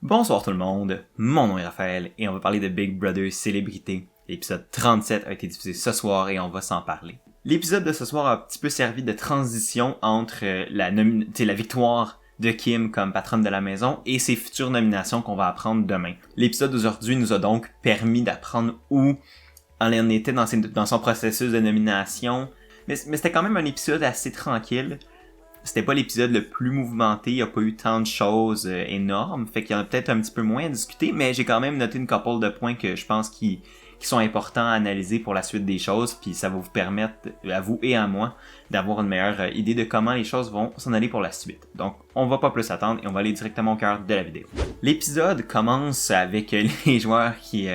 Bonsoir tout le monde, mon nom est Raphaël et on va parler de Big Brother Célébrité. L'épisode 37 a été diffusé ce soir et on va s'en parler. L'épisode de ce soir a un petit peu servi de transition entre la victoire de Kim comme patronne de la maison et ses futures nominations qu'on va apprendre demain. L'épisode d'aujourd'hui nous a donc permis d'apprendre où on était dans son processus de nomination, mais c'était quand même un épisode assez tranquille. C'était pas l'épisode le plus mouvementé, il n'y a pas eu tant de choses énormes, fait qu'il y en a peut-être un petit peu moins à discuter, mais j'ai quand même noté une couple de points que je pense qui sont importants à analyser pour la suite des choses, puis ça va vous permettre, à vous et à moi, d'avoir une meilleure idée de comment les choses vont s'en aller pour la suite. Donc, on va pas plus attendre et on va aller directement au cœur de la vidéo. L'épisode commence avec les joueurs qui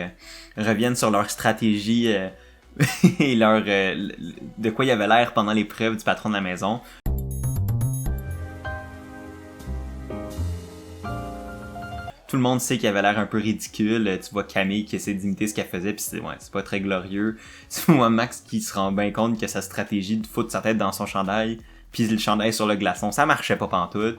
reviennent sur leur stratégie et de quoi il y avait l'air pendant l'épreuve du patron de la maison. Tout le monde sait qu'il avait l'air un peu ridicule. Tu vois Camille qui essaie d'imiter ce qu'elle faisait, puis c'est pas très glorieux. Tu vois Max qui se rend bien compte que sa stratégie de foutre sa tête dans son chandail, puis le chandail sur le glaçon, ça marchait pas pantoute.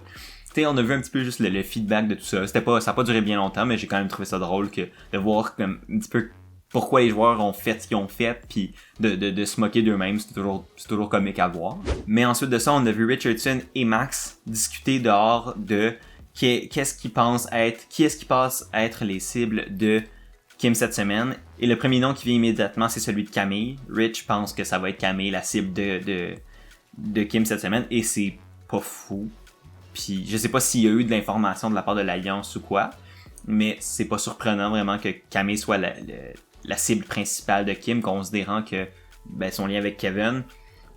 T'sais, on a vu un petit peu juste le feedback de tout ça. Ça a pas duré bien longtemps, mais j'ai quand même trouvé ça drôle de voir comme un petit peu pourquoi les joueurs ont fait ce qu'ils ont fait, puis de se moquer d'eux-mêmes, c'est toujours comique à voir. Mais ensuite de ça, on a vu Richardson et Max discuter dehors de qui est-ce qui pense être les cibles de Kim cette semaine. Et le premier nom qui vient immédiatement, c'est celui de Camille. Rich pense que ça va être Camille, la cible de Kim cette semaine, et c'est pas fou. Puis je sais pas s'il y a eu de l'information de la part de l'Alliance ou quoi, mais c'est pas surprenant vraiment que Camille soit la cible principale de Kim, considérant que son lien avec Kevin.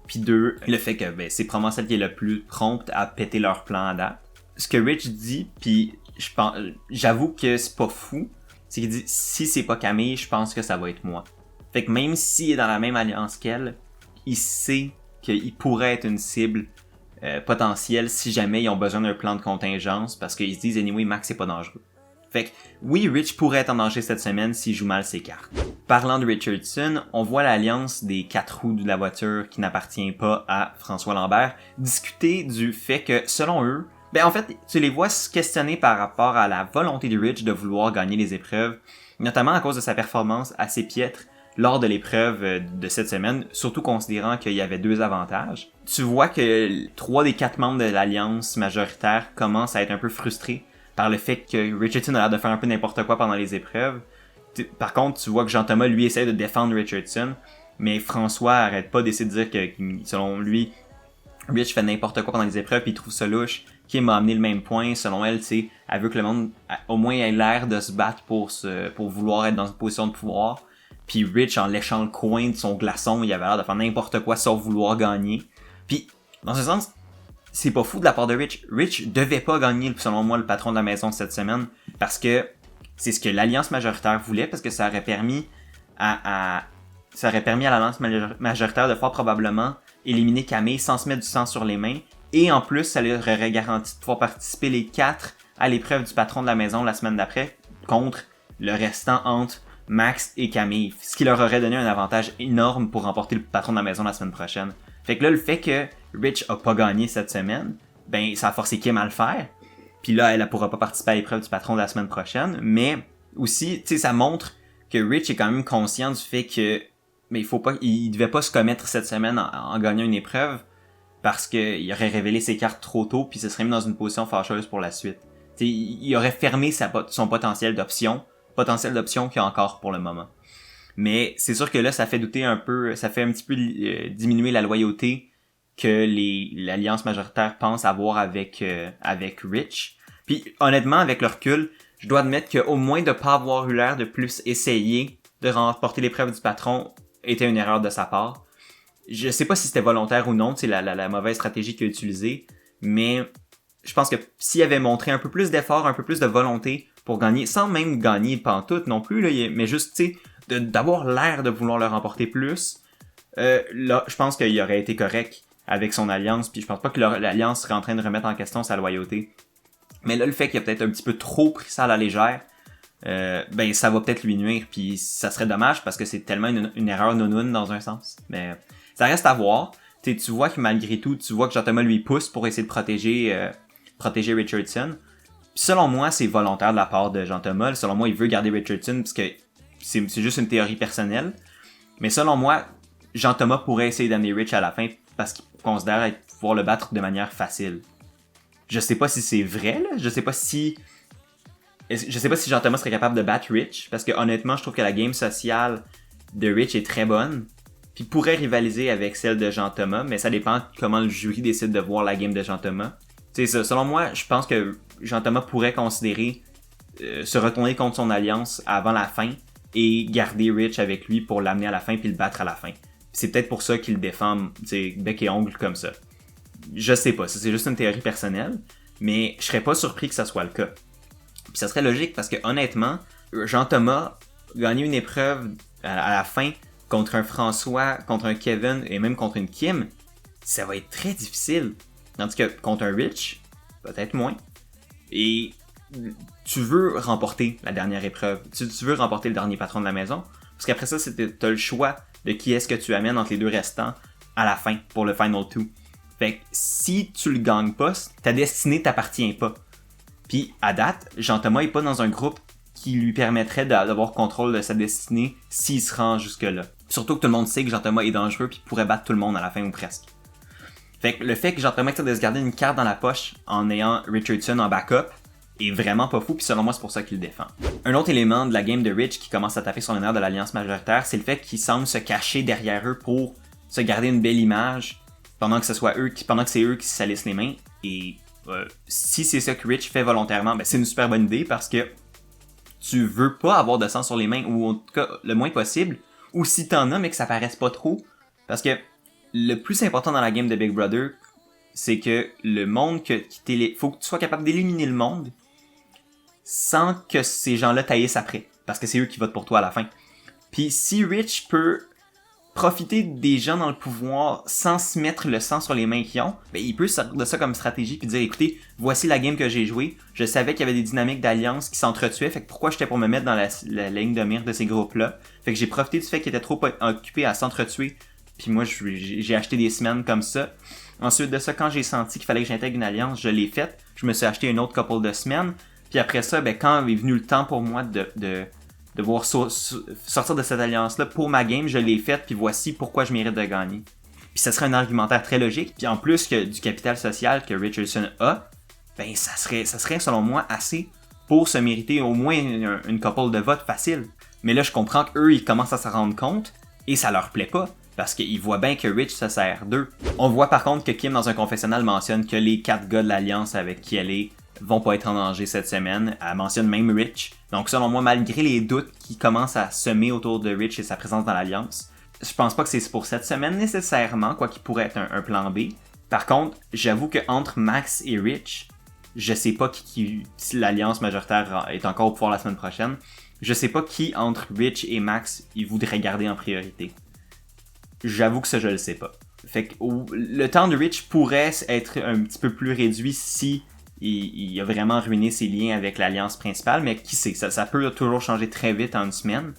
Puis deux, le fait que c'est probablement celle qui est le plus prompte à péter leur plan à date. Ce que Rich dit, puis j'avoue que c'est pas fou, c'est qu'il dit si c'est pas Camille, je pense que ça va être moi. Fait que même s'il est dans la même alliance qu'elle, il sait qu'il pourrait être une cible potentielle si jamais ils ont besoin d'un plan de contingence, parce qu'ils se disent anyway Max c'est pas dangereux. Fait que oui, Rich pourrait être en danger cette semaine s'il joue mal ses cartes. Parlant de Richardson, on voit l'alliance des 4 roues de la voiture qui n'appartient pas à François Lambert discuter du fait que selon eux, en fait, tu les vois se questionner par rapport à la volonté de Rich de vouloir gagner les épreuves, notamment à cause de sa performance assez piètre lors de l'épreuve de cette semaine, surtout considérant qu'il y avait 2 avantages. Tu vois que 3 des 4 membres de l'alliance majoritaire commencent à être un peu frustrés par le fait que Richardson a l'air de faire un peu n'importe quoi pendant les épreuves. Par contre, tu vois que Jean-Thomas, lui, essaie de défendre Richardson, mais François arrête pas d'essayer de dire que, selon lui, Rich fait n'importe quoi pendant les épreuves puis il trouve ça louche. Kim a amené le même point, selon elle, elle veut que le monde au moins ait l'air de se battre pour vouloir être dans une position de pouvoir. Puis Rich, en léchant le coin de son glaçon, il avait l'air de faire n'importe quoi sauf vouloir gagner. Puis, dans ce sens, c'est pas fou de la part de Rich. Rich devait pas gagner, selon moi, le patron de la maison cette semaine, parce que c'est ce que l'alliance majoritaire voulait, parce que ça aurait permis à l'alliance majoritaire de fort probablement éliminer Camille sans se mettre du sang sur les mains. Et en plus, ça leur aurait garanti de pouvoir participer les 4 à l'épreuve du patron de la maison la semaine d'après, contre le restant entre Max et Camille. Ce qui leur aurait donné un avantage énorme pour remporter le patron de la maison la semaine prochaine. Fait que là, le fait que Rich a pas gagné cette semaine, ça a forcé Kim à le faire. Puis là, elle pourra pas participer à l'épreuve du patron de la semaine prochaine. Mais aussi, ça montre que Rich est quand même conscient du fait que il devait pas se commettre cette semaine en gagnant une épreuve, parce qu'il aurait révélé ses cartes trop tôt, puis se serait mis dans une position fâcheuse pour la suite. Il aurait fermé son potentiel d'option qu'il y a encore pour le moment. Mais c'est sûr que là, ça fait douter un peu, ça fait un petit peu diminuer la loyauté que l'alliance majoritaire pense avoir avec Rich. Puis honnêtement, avec le recul, je dois admettre qu'au moins de pas avoir eu l'air de plus essayer de remporter l'épreuve du patron était une erreur de sa part. Je sais pas si c'était volontaire ou non, c'est la mauvaise stratégie qu'il a utilisée, mais je pense que s'il avait montré un peu plus d'effort, un peu plus de volonté pour gagner, sans même gagner pantoute non plus, là, mais juste, d'avoir l'air de vouloir le remporter plus, là, je pense qu'il aurait été correct avec son alliance, puis je pense pas que l'alliance serait en train de remettre en question sa loyauté. Mais là, le fait qu'il a peut-être un petit peu trop pris ça à la légère, ça va peut-être lui nuire, puis ça serait dommage parce que c'est tellement une erreur nounoune dans un sens. Mais ça reste à voir. Tu vois que malgré tout, tu vois que Jean-Thomas lui pousse pour essayer de protéger Richardson. Selon moi, c'est volontaire de la part de Jean-Thomas. Selon moi, il veut garder Richardson parce que c'est juste une théorie personnelle. Mais selon moi, Jean-Thomas pourrait essayer d'amener Rich à la fin parce qu'il considère pouvoir le battre de manière facile. Je sais pas si c'est vrai, là. Je sais pas si Jean-Thomas serait capable de battre Rich, parce que honnêtement, je trouve que la game sociale de Rich est très bonne, puis pourrait rivaliser avec celle de Jean-Thomas, mais ça dépend comment le jury décide de voir la game de Jean-Thomas. Tu sais, selon moi, je pense que Jean-Thomas pourrait considérer se retourner contre son alliance avant la fin et garder Rich avec lui pour l'amener à la fin puis le battre à la fin. C'est peut-être pour ça qu'il le défend, tu sais, bec et ongle comme ça. Je sais pas, ça c'est juste une théorie personnelle, mais je serais pas surpris que ça soit le cas. Puis ça serait logique parce que honnêtement, Jean-Thomas gagner une épreuve à la fin contre un François, contre un Kevin et même contre une Kim, ça va être très difficile. Tandis que contre un Rich, peut-être moins. Et tu veux remporter la dernière épreuve. Tu veux remporter le dernier patron de la maison. Parce qu'après ça, t'as le choix de qui est-ce que tu amènes entre les deux restants à la fin pour le Final 2. Fait que si tu le gagnes pas, ta destinée t'appartient pas. Puis à date, Jean-Thomas est pas dans un groupe qui lui permettrait d'avoir contrôle de sa destinée s'il se rend jusque-là. Surtout que tout le monde sait que Jean-Thomas est dangereux puis pourrait battre tout le monde à la fin ou presque. Fait que le fait que Jean-Thomas essaie de se garder une carte dans la poche en ayant Richardson en backup est vraiment pas fou, puis selon moi c'est pour ça qu'il le défend. Un autre élément de la game de Rich qui commence à taper sur le nerf de l'alliance majoritaire, c'est le fait qu'il semble se cacher derrière eux pour se garder une belle image pendant que c'est eux qui se salissent les mains. Et si c'est ça que Rich fait volontairement, ben c'est une super bonne idée parce que tu veux pas avoir de sang sur les mains, ou en tout cas le moins possible, ou si t'en as mais que ça paraisse pas trop, parce que le plus important dans la game de Big Brother, c'est que le monde faut que tu sois capable d'éliminer le monde sans que ces gens-là taillissent après, parce que c'est eux qui votent pour toi à la fin. Puis si Rich peut profiter des gens dans le pouvoir sans se mettre le sang sur les mains qu'ils ont, ben il peut sortir de ça comme stratégie puis dire écoutez, voici la game que j'ai jouée, je savais qu'il y avait des dynamiques d'alliance qui s'entretuaient, fait que pourquoi j'étais pour me mettre dans la ligne de mire de ces groupes-là, fait que j'ai profité du fait qu'ils étaient trop occupés à s'entretuer, puis moi j'ai acheté des semaines comme ça. Ensuite de ça, quand j'ai senti qu'il fallait que j'intègre une alliance, je l'ai faite, je me suis acheté une autre couple de semaines, puis après ça, ben quand est venu le temps pour moi de devoir sortir de cette alliance-là pour ma game, je l'ai faite, puis voici pourquoi je mérite de gagner. Puis ça serait un argumentaire très logique, puis en plus que du capital social que Richardson a, ben ça serait selon moi assez pour se mériter au moins une couple de votes facile. Mais là, je comprends qu'eux, ils commencent à s'en rendre compte, et ça leur plaît pas, parce qu'ils voient bien que Rich se sert d'eux. On voit par contre que Kim, dans un confessionnal, mentionne que les 4 gars de l'alliance avec qui elle est vont pas être en danger cette semaine. Elle mentionne même Rich. Donc selon moi, malgré les doutes qui commencent à semer autour de Rich et sa présence dans l'alliance, je pense pas que c'est pour cette semaine nécessairement, quoi qu'il pourrait être un plan B. Par contre, j'avoue que entre Max et Rich, je sais pas si l'alliance majoritaire est encore au pouvoir la semaine prochaine, je sais pas qui entre Rich et Max ils voudraient garder en priorité. J'avoue que ça, je le sais pas. Fait que le temps de Rich pourrait être un petit peu plus réduit si il a vraiment ruiné ses liens avec l'alliance principale, mais qui sait, ça peut toujours changer très vite en une semaine.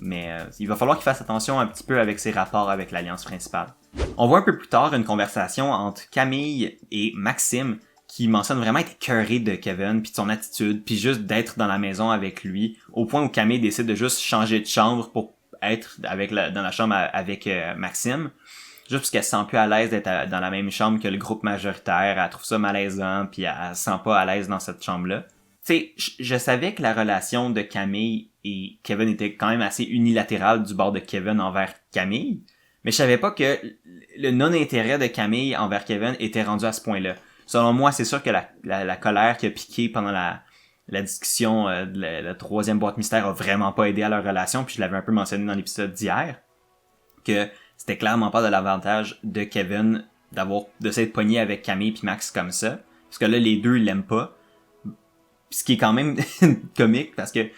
Mais il va falloir qu'il fasse attention un petit peu avec ses rapports avec l'alliance principale. On voit un peu plus tard une conversation entre Camille et Maxime qui mentionne vraiment être écœuré de Kevin, puis de son attitude, puis juste d'être dans la maison avec lui, au point où Camille décide de juste changer de chambre pour être dans la chambre avec Maxime, juste parce qu'elle se sent plus à l'aise d'être dans la même chambre que le groupe majoritaire, elle trouve ça malaisant, puis elle se sent pas à l'aise dans cette chambre-là. Tu sais, je savais que la relation de Camille et Kevin était quand même assez unilatérale du bord de Kevin envers Camille, mais je savais pas que le non-intérêt de Camille envers Kevin était rendu à ce point-là. Selon moi, c'est sûr que la colère qui a piqué pendant la discussion de la troisième boîte mystère a vraiment pas aidé à leur relation, puis je l'avais un peu mentionné dans l'épisode d'hier, que c'était clairement pas de l'avantage de Kevin de s'être pogné avec Camille puis Max comme ça, parce que là, les deux, ils l'aiment pas, ce qui est quand même comique, parce que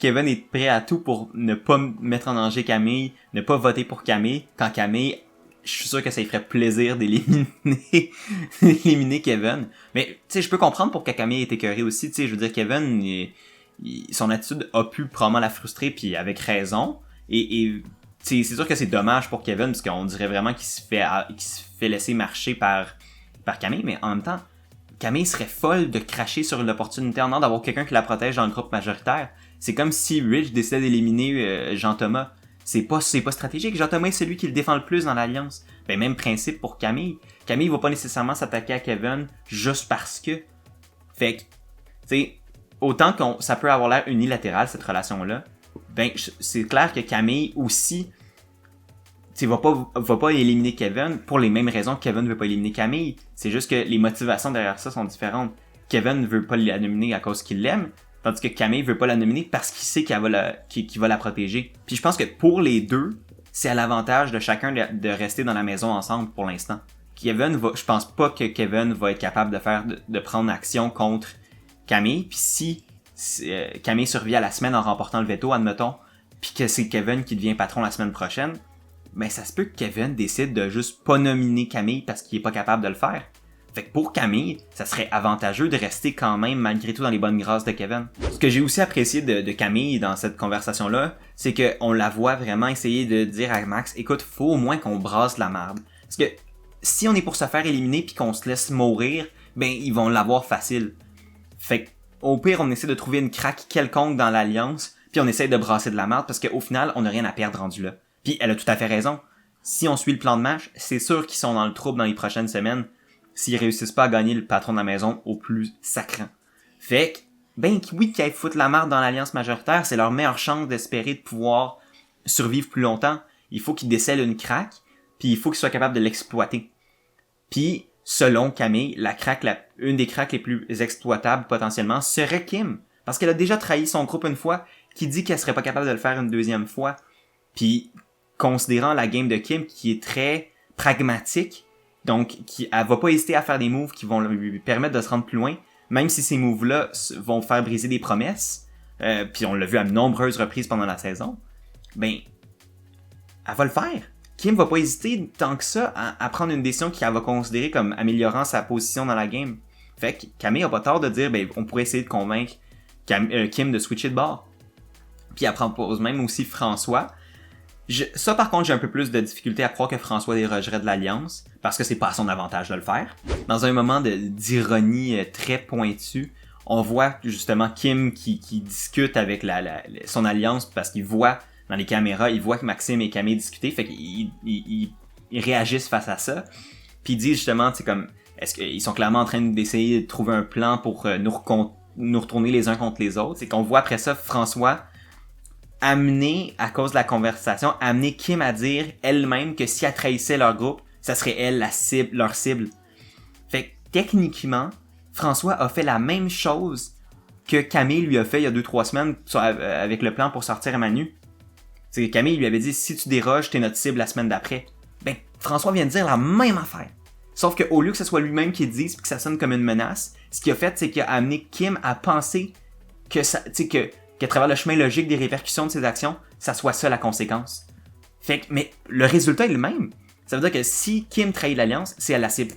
Kevin est prêt à tout pour ne pas mettre en danger Camille, ne pas voter pour Camille, quand Camille, je suis sûr que ça lui ferait plaisir d'éliminer Kevin. Mais, tu sais, je peux comprendre pour que Camille ait écœuré aussi, tu sais, je veux dire, Kevin, son attitude a pu probablement la frustrer, puis avec raison, et c'est sûr que c'est dommage pour Kevin, parce qu'on dirait vraiment qu'il se fait laisser marcher par Camille, mais en même temps, Camille serait folle de cracher sur l'opportunité en or d'avoir quelqu'un qui la protège dans le groupe majoritaire. C'est comme si Rich décidait d'éliminer Jean-Thomas. C'est pas stratégique. Jean-Thomas est celui qui le défend le plus dans l'Alliance. Ben, même principe pour Camille. Camille va pas nécessairement s'attaquer à Kevin juste parce que. Fait que, tu sais, autant que ça peut avoir l'air unilatéral, cette relation-là, ben, c'est clair que Camille aussi, tu sais, va pas éliminer Kevin pour les mêmes raisons que Kevin ne veut pas éliminer Camille. C'est juste que les motivations derrière ça sont différentes. Kevin ne veut pas la nominer à cause qu'il l'aime, tandis que Camille veut pas la nominer parce qu'il sait qu'il va la protéger. Puis je pense que pour les deux, c'est à l'avantage de chacun de rester dans la maison ensemble pour l'instant. Je pense pas que Kevin va être capable de prendre action contre Camille. Puis si Camille survit à la semaine en remportant le veto, admettons, puis que c'est Kevin qui devient patron la semaine prochaine, ben ça se peut que Kevin décide de juste pas nominer Camille parce qu'il est pas capable de le faire. Fait que pour Camille, ça serait avantageux de rester quand même malgré tout dans les bonnes grâces de Kevin. Ce que j'ai aussi apprécié de Camille dans cette conversation-là, c'est qu'on la voit vraiment essayer de dire à Max, écoute, faut au moins qu'on brasse la merde. Parce que si on est pour se faire éliminer puis qu'on se laisse mourir, ben ils vont l'avoir facile. Fait que au pire, on essaie de trouver une craque quelconque dans l'Alliance, puis on essaie de brasser de la merde parce qu'au final, on n'a rien à perdre rendu là. Puis elle a tout à fait raison. Si on suit le plan de match, c'est sûr qu'ils sont dans le trouble dans les prochaines semaines s'ils réussissent pas à gagner le patron de la maison au plus sacrant. Fait que, ben oui, qu'ils foutent la merde dans l'Alliance majoritaire, c'est leur meilleure chance d'espérer de pouvoir survivre plus longtemps. Il faut qu'ils décèlent une craque, puis il faut qu'ils soient capables de l'exploiter. Puis, selon Camille, une des craques les plus exploitables potentiellement serait Kim. Parce qu'elle a déjà trahi son groupe une fois, qui dit qu'elle serait pas capable de le faire une deuxième fois. Puis, considérant la game de Kim qui est très pragmatique, donc elle va pas hésiter à faire des moves qui vont lui permettre de se rendre plus loin, même si ces moves-là vont faire briser des promesses, puis on l'a vu à de nombreuses reprises pendant la saison, ben, elle va le faire. Kim va pas hésiter tant que ça à prendre une décision qu'elle va considérer comme améliorant sa position dans la game. Fait que Camille a pas tort de dire, ben, on pourrait essayer de convaincre Kim de switcher de bord. Puis elle propose même aussi François. Ça, par contre, j'ai un peu plus de difficulté à croire que François dérogerait de l'Alliance, parce que c'est pas à son avantage de le faire. Dans un moment d'ironie très pointu, on voit justement Kim qui discute avec son Alliance, parce qu'il voit dans les caméras, il voit que Maxime et Camille discuter, fait qu'ils réagissent face à ça. Puis ils disent justement, c'est comme, est-ce qu'ils sont clairement en train d'essayer de trouver un plan pour nous retourner les uns contre les autres. C'est qu'on voit après ça François amener, à cause de la conversation, amener Kim à dire elle-même que si elle trahissait leur groupe, ça serait elle leur cible. Fait que techniquement, François a fait la même chose que Camille lui a fait il y a 2-3 semaines avec le plan pour sortir à Manu. C'est que Camille lui avait dit, si tu déroges, t'es notre cible la semaine d'après. Ben, François vient de dire la même affaire. Sauf qu'au lieu que ce soit lui-même qui le dise et que ça sonne comme une menace, ce qu'il a fait, c'est qu'il a amené Kim à penser que qu'à travers le chemin logique des répercussions de ses actions, ça soit ça la conséquence. Fait que, mais le résultat est le même. Ça veut dire que si Kim trahit l'Alliance, c'est elle la cible.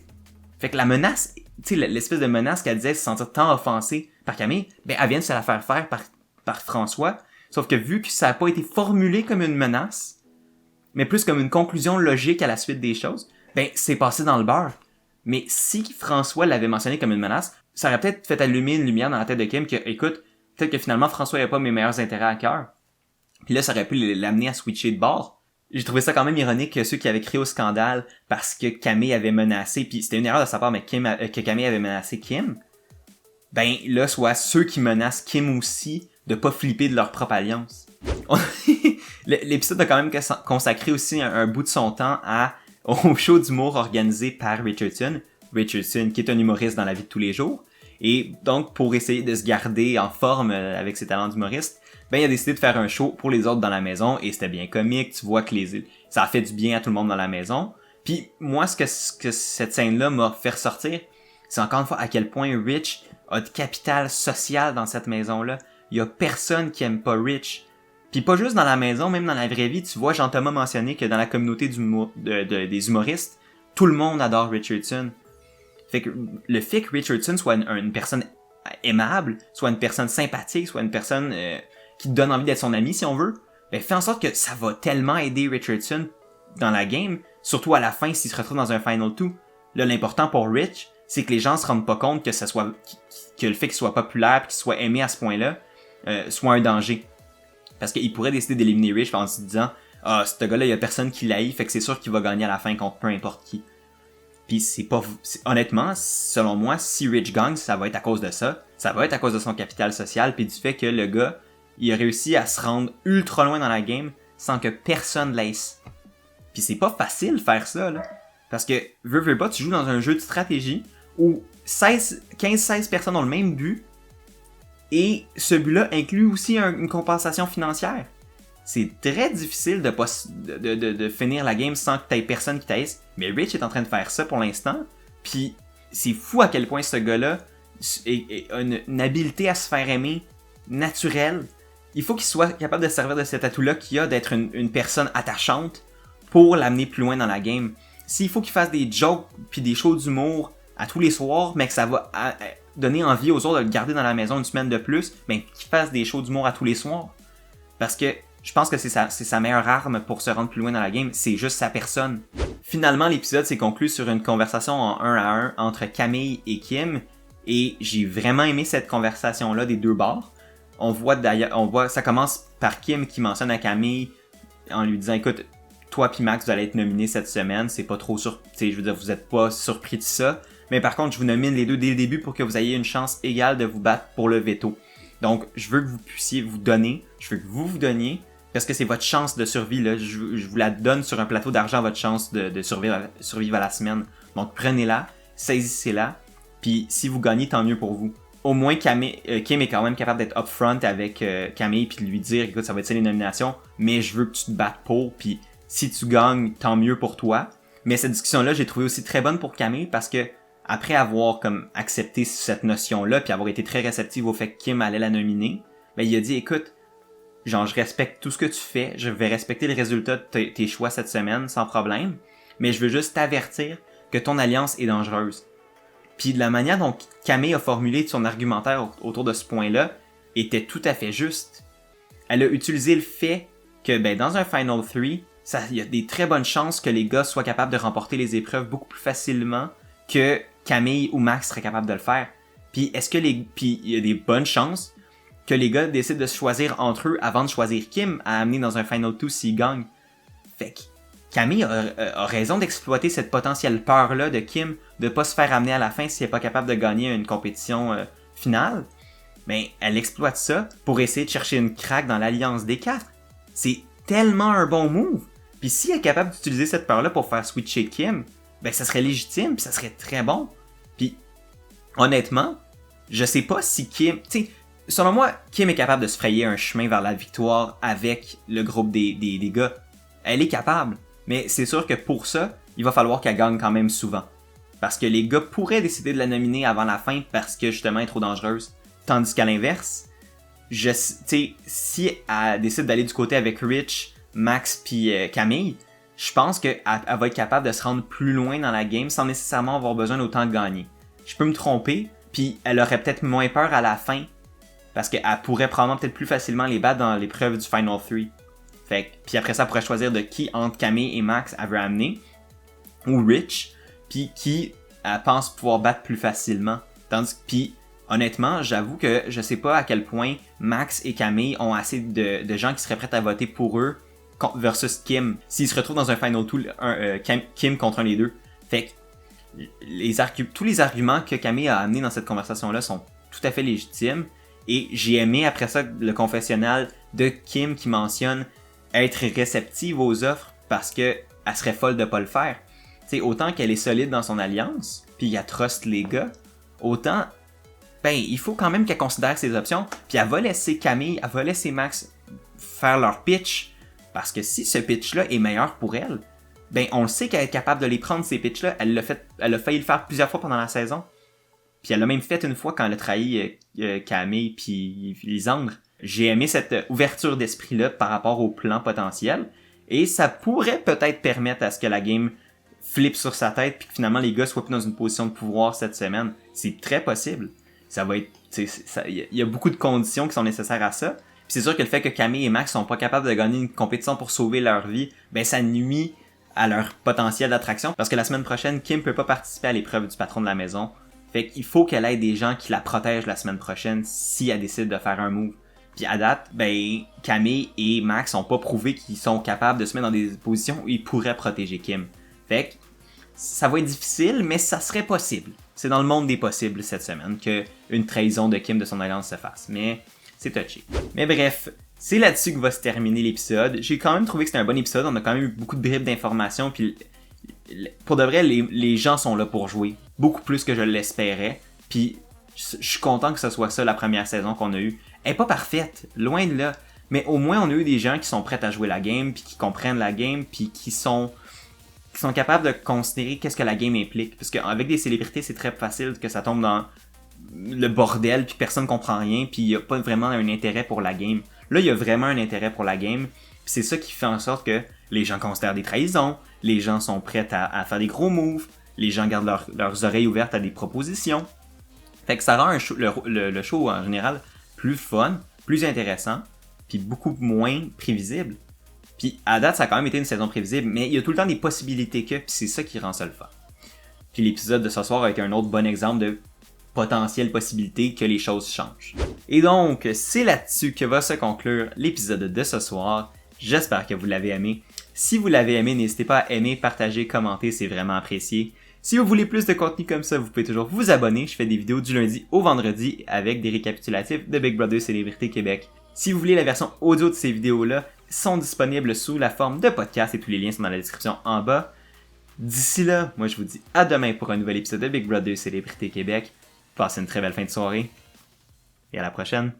Fait que la menace, tu sais, l'espèce de menace qu'elle disait se sentir tant offensée par Camille, ben, elle vient de se la faire faire par François. Sauf que vu que ça n'a pas été formulé comme une menace, mais plus comme une conclusion logique à la suite des choses, ben, c'est passé dans le beurre. Mais si François l'avait mentionné comme une menace, ça aurait peut-être fait allumer une lumière dans la tête de Kim que, écoute, peut-être que finalement François n'avait pas mes meilleurs intérêts à cœur. Puis là, ça aurait pu l'amener à switcher de bord. J'ai trouvé ça quand même ironique que ceux qui avaient créé au scandale parce que Camille avait menacé, puis c'était une erreur de sa part, mais que Camille avait menacé Kim, ben là, soit ceux qui menacent Kim aussi de pas flipper de leur propre alliance. L'épisode a quand même consacré aussi un bout de son temps au show d'humour organisé par Richardson, qui est un humoriste dans la vie de tous les jours. Et donc, pour essayer de se garder en forme avec ses talents d'humoriste, ben il a décidé de faire un show pour les autres dans la maison, et c'était bien comique, tu vois que ça a fait du bien à tout le monde dans la maison. Puis moi, ce que cette scène-là m'a fait ressortir, c'est encore une fois à quel point Rich a de capital social dans cette maison-là. Il y a personne qui aime pas Rich. Puis pas juste dans la maison, même dans la vraie vie, tu vois Jean-Thomas mentionner que dans la communauté des humoristes, tout le monde adore Richardson. Fait que le fait que Richardson soit une personne aimable, soit une personne sympathique, soit une personne qui te donne envie d'être son ami si on veut, ben fait en sorte que ça va tellement aider Richardson dans la game, surtout à la fin s'il se retrouve dans un Final 2. Là, l'important pour Rich, c'est que les gens se rendent pas compte que que le fait qu'il soit populaire et qu'il soit aimé à ce point-là soit un danger. Parce qu'ils pourraient décider d'éliminer Rich en se disant « Ah, ce gars-là, il y a personne qui l'haït, fait que c'est sûr qu'il va gagner à la fin contre peu importe qui. » Puis honnêtement, selon moi, si Rich gagne, ça va être à cause de ça. Ça va être à cause de son capital social, puis du fait que le gars, il a réussi à se rendre ultra loin dans la game sans que personne l'aisse. Puis c'est pas facile faire ça, là. Parce que, veux pas, tu joues dans un jeu de stratégie où 15-16 personnes ont le même but, et ce but-là inclut aussi une compensation financière. C'est très difficile de finir la game sans que t'aies personne qui t'aise. Mais Rich est en train de faire ça pour l'instant. Puis c'est fou à quel point ce gars-là a une habileté à se faire aimer naturelle. Il faut qu'il soit capable de servir de cet atout-là qu'il a d'être une personne attachante pour l'amener plus loin dans la game. S'il faut qu'il fasse des jokes puis des shows d'humour à tous les soirs, mais que ça va donner envie aux autres de le garder dans la maison une semaine de plus, ben qu'il fasse des shows d'humour à tous les soirs. Parce que je pense que c'est sa meilleure arme pour se rendre plus loin dans la game, c'est juste sa personne. Finalement, l'épisode s'est conclu sur une conversation en 1 à 1 entre Camille et Kim, et j'ai vraiment aimé cette conversation-là des deux bords. On voit, ça commence par Kim qui mentionne à Camille en lui disant « Écoute, toi pis Max, vous allez être nominés cette semaine, c'est pas trop vous êtes pas surpris de ça, mais par contre, je vous nomine les deux dès le début pour que vous ayez une chance égale de vous battre pour le veto. Donc, je veux que vous puissiez vous donner, je veux que vous donniez, parce que c'est votre chance de survie, là. Je vous la donne sur un plateau d'argent, votre chance de survivre à la semaine. Donc, prenez-la, saisissez-la, puis si vous gagnez, tant mieux pour vous. Au moins, Kim est quand même capable d'être upfront avec Camille, puis de lui dire, écoute, ça va être ça les nominations, mais je veux que tu te battes pour, puis si tu gagnes, tant mieux pour toi. Mais cette discussion-là, j'ai trouvé aussi très bonne pour Camille, parce que après avoir comme accepté cette notion-là, puis avoir été très réceptive au fait que Kim allait la nominer, ben il a dit, écoute, genre, je respecte tout ce que tu fais, je vais respecter le résultat de tes choix cette semaine, sans problème, mais je veux juste t'avertir que ton alliance est dangereuse. Puis de la manière dont Camille a formulé son argumentaire autour de ce point-là, était tout à fait juste. Elle a utilisé le fait que, ben, dans un Final 3, il y a des très bonnes chances que les gars soient capables de remporter les épreuves beaucoup plus facilement que Camille ou Max seraient capables de le faire. Puis il y a des bonnes chances que les gars décident de se choisir entre eux avant de choisir Kim à amener dans un Final 2 s'ils gagnent. Fait que Camille a raison d'exploiter cette potentielle peur-là de Kim de pas se faire amener à la fin si elle est pas capable de gagner une compétition finale. Mais elle exploite ça pour essayer de chercher une craque dans l'alliance des quatre. C'est tellement un bon move. Puis si elle est capable d'utiliser cette peur-là pour faire switcher Kim, ben ça serait légitime, puis ça serait très bon. Puis honnêtement, je sais pas si Kim... Tu sais, selon moi, Kim est capable de se frayer un chemin vers la victoire avec le groupe des gars. Elle est capable. Mais c'est sûr que pour ça, il va falloir qu'elle gagne quand même souvent. Parce que les gars pourraient décider de la nominer avant la fin parce que justement elle est trop dangereuse. Tandis qu'à l'inverse, si elle décide d'aller du côté avec Rich, Max puis Camille, je pense qu'elle va être capable de se rendre plus loin dans la game sans nécessairement avoir besoin d'autant de gagner. Je peux me tromper, puis elle aurait peut-être moins peur à la fin parce qu'elle pourrait probablement peut-être plus facilement les battre dans l'épreuve du Final 3. Puis après ça, elle pourrait choisir de qui entre Camille et Max elle veut amener, ou Rich, puis qui elle pense pouvoir battre plus facilement. Tandis que, puis honnêtement, j'avoue que je sais pas à quel point Max et Camille ont assez de gens qui seraient prêts à voter pour eux versus Kim. S'ils se retrouvent dans un Final 2, Kim contre un des deux. Fait que tous les arguments que Camille a amenés dans cette conversation-là sont tout à fait légitimes. Et j'ai aimé après ça le confessionnal de Kim qui mentionne être réceptive aux offres parce que elle serait folle de pas le faire. T'sais, autant qu'elle est solide dans son alliance, puis elle trust les gars, autant ben il faut quand même qu'elle considère ses options, puis elle va laisser Camille, elle va laisser Max faire leur pitch, parce que si ce pitch-là est meilleur pour elle, ben on le sait qu'elle est capable de les prendre ces pitchs-là, elle a failli le faire plusieurs fois pendant la saison. Puis elle l'a même fait une fois quand elle a trahi Camille puis Lisandre. J'ai aimé cette ouverture d'esprit-là par rapport au plan potentiel. Et ça pourrait peut-être permettre à ce que la game flippe sur sa tête puis que finalement les gars soient plus dans une position de pouvoir cette semaine. C'est très possible. Ça va être... Il y a beaucoup de conditions qui sont nécessaires à ça. Puis c'est sûr que le fait que Camille et Max sont pas capables de gagner une compétition pour sauver leur vie, ben ça nuit à leur potentiel d'attraction. Parce que la semaine prochaine, Kim peut pas participer à l'épreuve du patron de la maison. Fait qu'il faut qu'elle ait des gens qui la protègent la semaine prochaine si elle décide de faire un move. Puis à date, ben, Camille et Max ont pas prouvé qu'ils sont capables de se mettre dans des positions où ils pourraient protéger Kim. Fait que ça va être difficile, mais ça serait possible. C'est dans le monde des possibles cette semaine qu'une trahison de Kim de son alliance se fasse. Mais c'est touché. Mais bref, c'est là-dessus que va se terminer l'épisode. J'ai quand même trouvé que c'était un bon épisode. On a quand même eu beaucoup de bribes d'informations. Puis pour de vrai, les gens sont là pour jouer. Beaucoup plus que je l'espérais. Puis je suis content que ce soit ça la première saison qu'on a eue. Elle est pas parfaite, loin de là. Mais au moins, on a eu des gens qui sont prêts à jouer la game, puis qui comprennent la game, puis qui sont capables de considérer qu'est-ce que la game implique. Parce qu'avec des célébrités, c'est très facile que ça tombe dans le bordel, puis personne comprend rien, puis il n'y a pas vraiment un intérêt pour la game. Là, il y a vraiment un intérêt pour la game, puis c'est ça qui fait en sorte que les gens considèrent des trahisons, les gens sont prêts à faire des gros moves, les gens gardent leurs oreilles ouvertes à des propositions. Fait que ça rend le show en général plus fun, plus intéressant, puis beaucoup moins prévisible. Puis à date, ça a quand même été une saison prévisible, mais il y a tout le temps des possibilités puis c'est ça qui rend ça le fun. Puis l'épisode de ce soir a été un autre bon exemple de potentielle possibilité que les choses changent. Et donc, c'est là-dessus que va se conclure l'épisode de ce soir. J'espère que vous l'avez aimé. Si vous l'avez aimé, n'hésitez pas à aimer, partager, commenter, c'est vraiment apprécié. Si vous voulez plus de contenu comme ça, vous pouvez toujours vous abonner. Je fais des vidéos du lundi au vendredi avec des récapitulatifs de Big Brother Célébrité Québec. Si vous voulez la version audio de ces vidéos-là, sont disponibles sous la forme de podcast et tous les liens sont dans la description en bas. D'ici là, moi je vous dis à demain pour un nouvel épisode de Big Brother Célébrité Québec. Passez une très belle fin de soirée et à la prochaine.